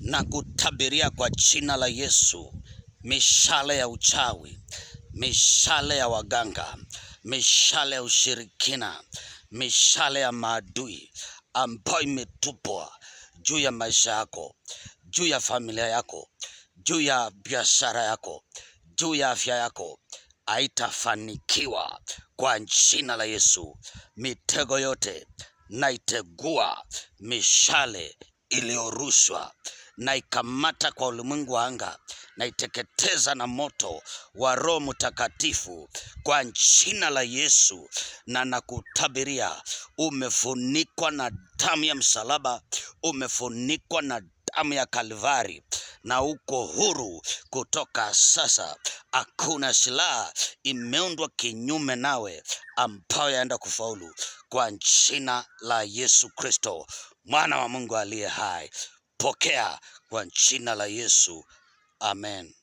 na kutabiria kwa jina la Yesu, mishale ya uchawi, mishale ya waganga, mishale ya ushirikina, mishale ya maadui ambayo imetupwa juu ya maisha yako, juu ya familia yako, juu ya biashara yako, juu ya afya yako, haitafanikiwa kwa jina la Yesu. Mitego yote naitegua, mishale iliyorushwa na ikamata kwa ulimwengu wa anga, na iteketeza na moto wa Roho Mtakatifu kwa jina la Yesu. Na nakutabiria, umefunikwa na damu ya msalaba, umefunikwa na damu ya Kalvari, na uko huru kutoka sasa. Hakuna silaha imeundwa kinyume nawe ambayo yaenda kufaulu kwa jina la Yesu Kristo, mwana wa Mungu aliye hai. Pokea kwa jina la Yesu. Amen.